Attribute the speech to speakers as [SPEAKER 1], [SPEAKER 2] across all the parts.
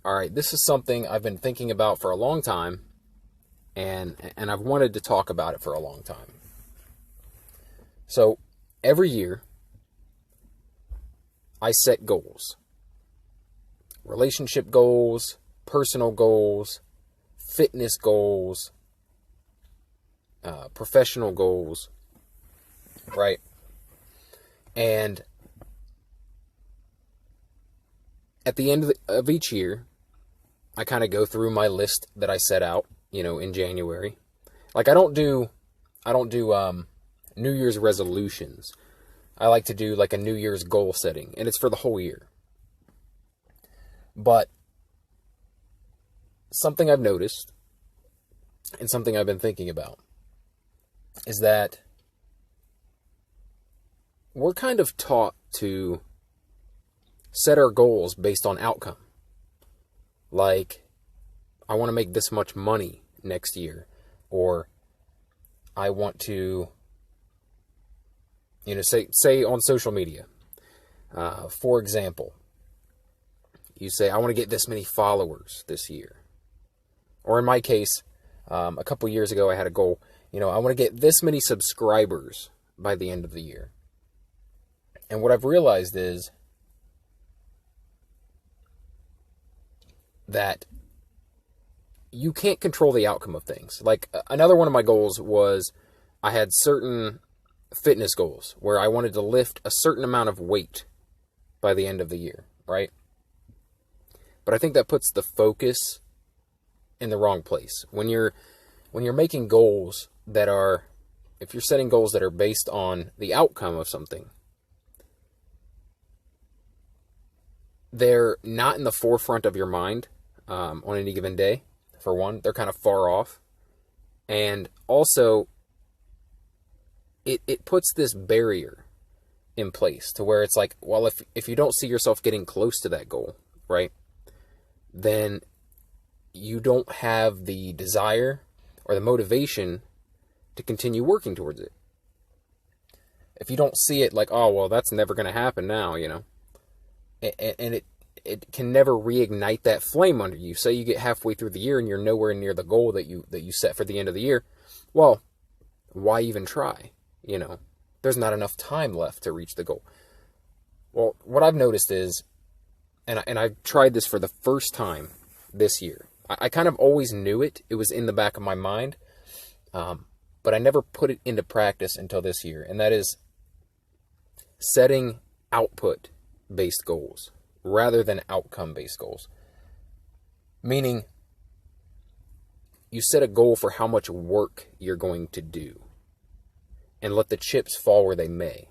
[SPEAKER 1] all right, this is something I've been thinking about for a long time, and I've wanted to talk about it for a long time. So every year, I set goals. Relationship goals, personal goals, fitness goals, professional goals, right? And at the end of each year, I kind of go through my list that I set out, in January. Like I don't do New Year's resolutions. I like to do like a New Year's goal setting, and it's for the whole year. But something I've noticed and something I've been thinking about is that we're kind of taught to set our goals based on outcome. Like, I want to make this much money next year, or I want to, say on social media, for example, you say, I want to get this many followers this year. Or in my case, a couple years ago, I had a goal, I want to get this many subscribers by the end of the year. And what I've realized is that you can't control the outcome of things. Like another one of my goals was I had certain fitness goals where I wanted to lift a certain amount of weight by the end of the year, right? But I think that puts the focus in the wrong place. When you're making goals that are, if you're setting goals that are based on the outcome of something, they're not in the forefront of your mind on any given day. For one, they're kind of far off. And also, it puts this barrier in place to where it's like, well, if you don't see yourself getting close to that goal, right, then you don't have the desire or the motivation to continue working towards it. If you don't see it like, oh, well, that's never going to happen now, and it can never reignite that flame under you. Say you get halfway through the year and you're nowhere near the goal that you set for the end of the year. Well, why even try? There's not enough time left to reach the goal. Well, what I've noticed is, and I've tried this for the first time this year. I kind of always knew it. It was in the back of my mind. But I never put it into practice until this year. And that is setting output-based goals rather than outcome-based goals. Meaning, you set a goal for how much work you're going to do and let the chips fall where they may.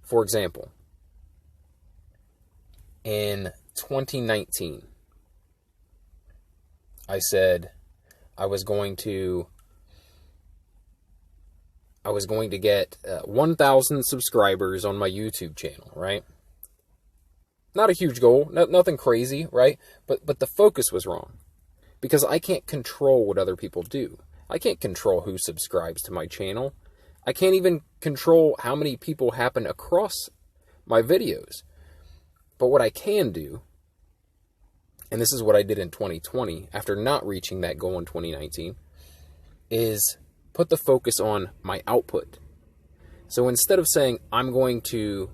[SPEAKER 1] For example, in 2019, I said I was going to get 1,000 subscribers on my YouTube channel, right? Not a huge goal, nothing crazy, right? But the focus was wrong because I can't control what other people do. I can't control who subscribes to my channel. I can't even control how many people happen across my videos. But what I can do, and this is what I did in 2020 after not reaching that goal in 2019, is put the focus on my output. So instead of saying I'm going to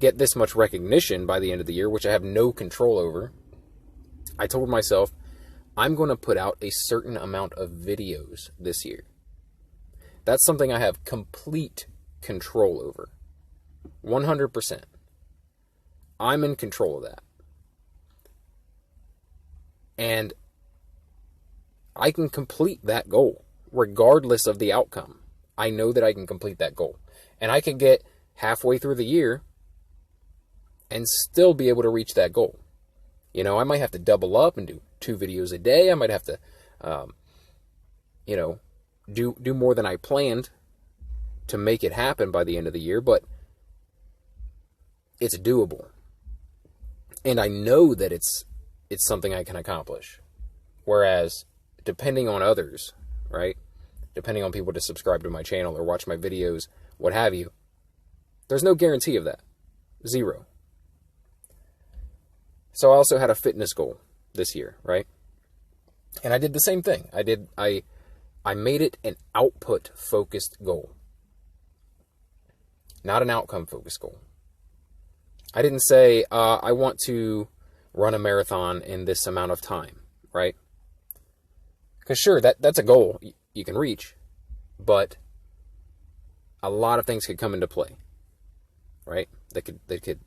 [SPEAKER 1] get this much recognition by the end of the year, which I have no control over, I told myself I'm going to put out a certain amount of videos this year. That's something I have complete control over. 100%. I'm in control of that. And I can complete that goal regardless of the outcome. I know that I can complete that goal. And I can get halfway through the year and still be able to reach that goal. I might have to double up and do 2 videos a day. I might have to, do more than I planned to make it happen by the end of the year, but it's doable. And I know that it's something I can accomplish. Whereas, depending on others, right? Depending on people to subscribe to my channel or watch my videos, what have you, there's no guarantee of that. 0. So I also had a fitness goal this year, right? And I did the same thing. I made it an output-focused goal, not an outcome-focused goal. I didn't say, I want to run a marathon in this amount of time, right? Because sure, that's a goal you can reach, but a lot of things could come into play, right? That could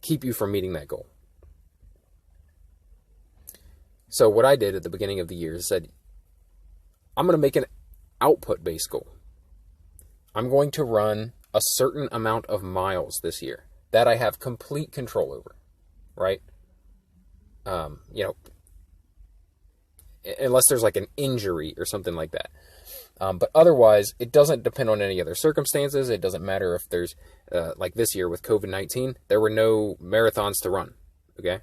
[SPEAKER 1] keep you from meeting that goal. So what I did at the beginning of the year is said, I'm going to make an output-based goal. I'm going to run a certain amount of miles this year that I have complete control over, right? Unless there's like an injury or something like that. But otherwise, it doesn't depend on any other circumstances. It doesn't matter if there's, like this year with COVID-19, there were no marathons to run, okay?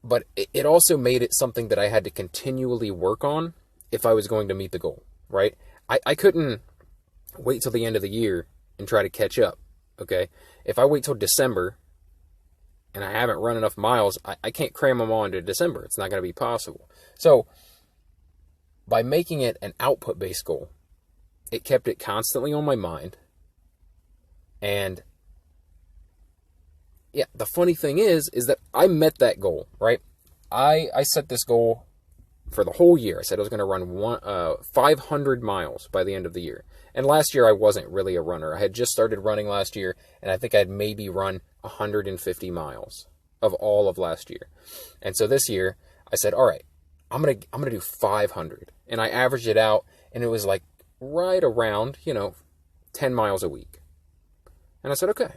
[SPEAKER 1] But it also made it something that I had to continually work on if I was going to meet the goal, right? I couldn't wait till the end of the year and try to catch up, okay? If I wait till December and I haven't run enough miles, I can't cram them all into December. It's not going to be possible. So by making it an output-based goal, it kept it constantly on my mind. And yeah, the funny thing is that I met that goal, right? I set this goal for the whole year. I said I was going to run 500 miles by the end of the year. And last year I wasn't really a runner. I had just started running last year, and I think I'd maybe run 150 miles of all of last year. And so this year I said, all right, I'm going to do 500. And I averaged it out, and it was like right around, 10 miles a week. And I said, okay,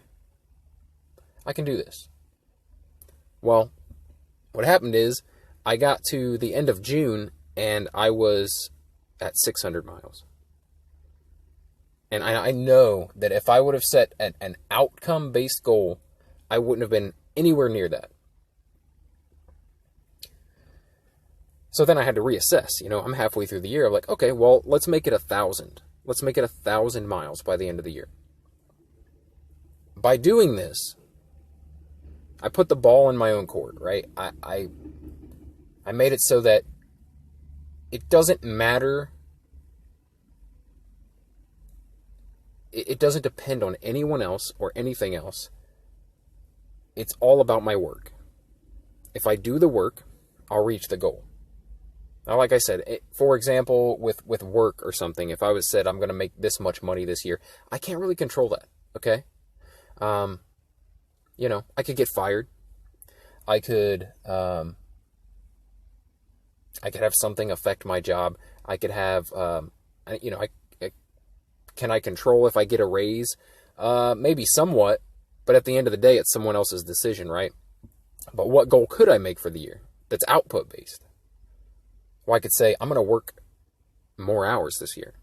[SPEAKER 1] I can do this. Well, what happened is I got to the end of June and I was at 600 miles. And I know that if I would have set an outcome-based goal, I wouldn't have been anywhere near that. So then I had to reassess. I'm halfway through the year. I'm like, okay, well, let's make it 1,000. Let's make it 1,000 miles by the end of the year. By doing this, I put the ball in my own court, right? I made it so that it doesn't matter. It doesn't depend on anyone else or anything else. It's all about my work. If I do the work, I'll reach the goal. Now, like I said, for example, with work or something, if I was said I'm going to make this much money this year, I can't really control that, okay? I could get fired. I could have something affect my job. I could have, can I control if I get a raise? Maybe somewhat, but at the end of the day, it's someone else's decision, right? But what goal could I make for the year that's output-based? Well, I could say, I'm going to work more hours this year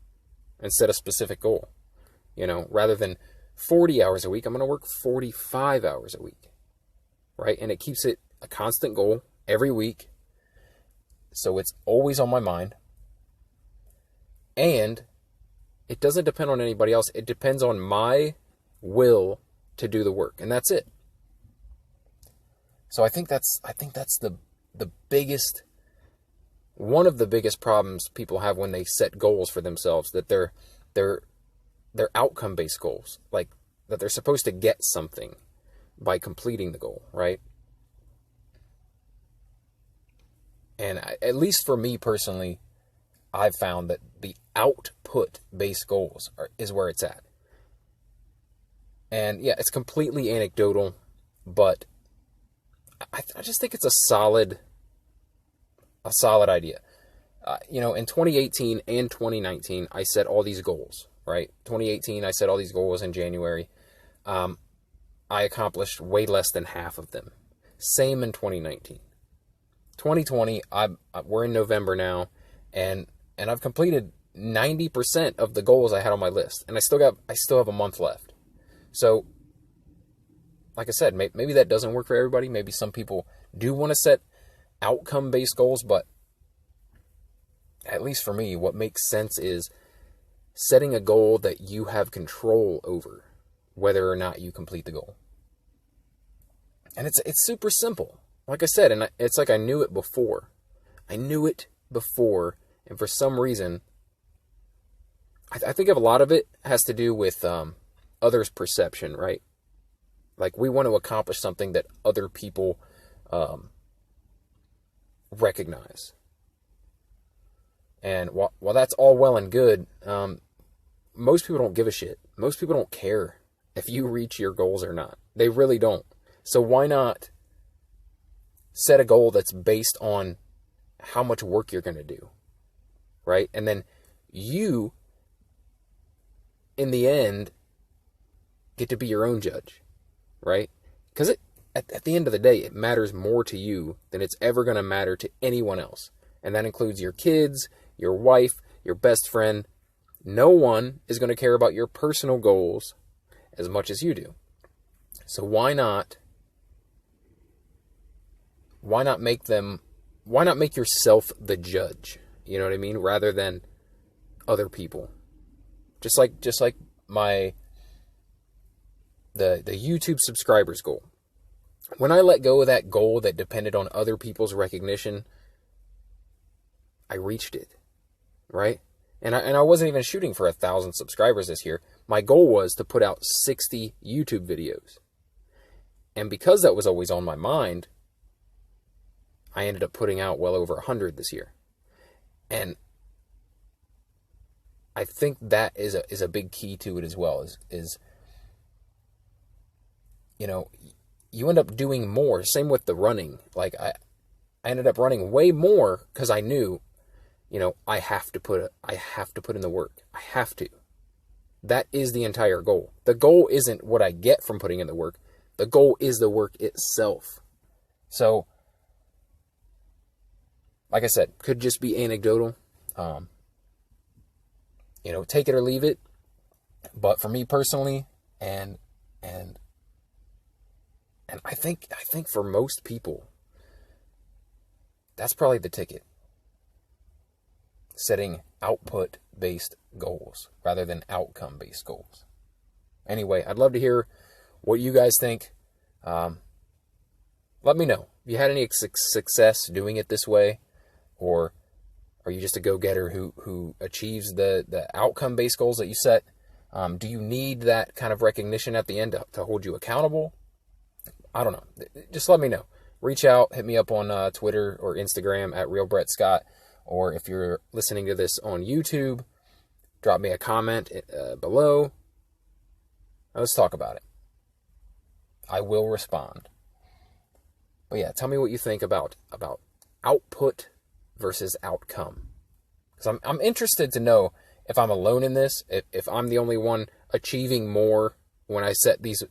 [SPEAKER 1] and set a specific goal. Rather than 40 hours a week, I'm going to work 45 hours a week, right? And it keeps it a constant goal every week. So it's always on my mind. And it doesn't depend on anybody else. It depends on my will to do the work. And that's it. So I think that's the biggest, one of the biggest problems people have when they set goals for themselves, that they're outcome-based goals, like that they're supposed to get something by completing the goal, right? And at least for me personally, I've found that the output-based goals is where it's at. And yeah, it's completely anecdotal, but I just think it's a solid idea. In 2018 and 2019, I set all these goals, right? 2018, I set all these goals in January. I accomplished way less than half of them. Same in 2019. 2020, we're in November now, and I've completed 90% of the goals I had on my list, and I still have a month left. So, like I said, maybe that doesn't work for everybody. Maybe some people do want to set outcome-based goals, but at least for me, what makes sense is setting a goal that you have control over, whether or not you complete the goal. And it's super simple. Like I said, and it's like I knew it before. And for some reason, I think a lot of it has to do with others' perception, right? Like, we want to accomplish something that other people recognize. And while that's all well and good, most people don't give a shit. Most people don't care if you reach your goals or not. They really don't. So why not set a goal that's based on how much work you're going to do, right? And then you, in the end, get to be your own judge, right? Because at the end of the day, it matters more to you than it's ever going to matter to anyone else. And that includes your kids, your wife, your best friend. No one is going to care about your personal goals as much as you do. So why not make yourself the judge? You know what I mean? Rather than other people. Just like the YouTube subscribers goal. When I let go of that goal that depended on other people's recognition, I reached it, right? And I wasn't even shooting for 1,000 subscribers this year. My goal was to put out 60 YouTube videos. And because that was always on my mind, I ended up putting out well over 100 this year. And I think that is a big key to it as well, is you end up doing more. Same with the running. Like, I ended up running way more because I knew, I have to put in the work. I have to. That is the entire goal. The goal isn't what I get from putting in the work. The goal is the work itself. So, like I said, could just be anecdotal. Take it or leave it. But for me personally, and I think for most people, that's probably the ticket. Setting output-based goals rather than outcome-based goals. Anyway, I'd love to hear what you guys think. Let me know. Have you had any success doing it this way? Or are you just a go-getter who achieves the outcome-based goals that you set? Do you need that kind of recognition at the end to hold you accountable? I don't know. Just let me know. Reach out, hit me up on Twitter or Instagram at RealBrettScott. Or if you're listening to this on YouTube, drop me a comment below. Let's talk about it. I will respond. But yeah, tell me what you think about output versus outcome. Because I'm interested to know if I'm alone in this, if I'm the only one achieving more when I set these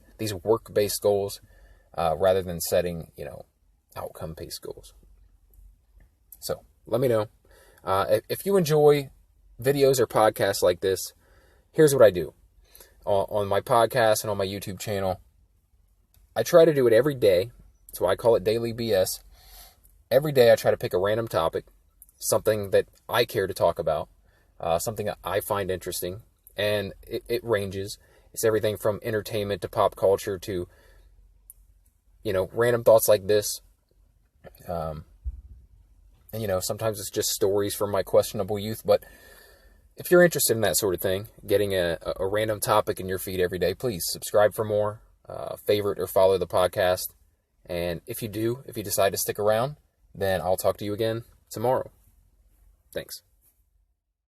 [SPEAKER 1] work-based goals rather than setting, outcome-based goals. So let me know. If you enjoy videos or podcasts like this, here's what I do. On my podcast and on my YouTube channel, I try to do it every day. So I call it Daily BS. Every day I try to pick a random topic, something that I care to talk about, something that I find interesting. And it ranges. It's everything from entertainment to pop culture to, random thoughts like this. And, sometimes it's just stories from my questionable youth. But if you're interested in that sort of thing, getting a random topic in your feed every day, please subscribe for more, favorite or follow the podcast. And if you decide to stick around, then I'll talk to you again tomorrow. Thanks.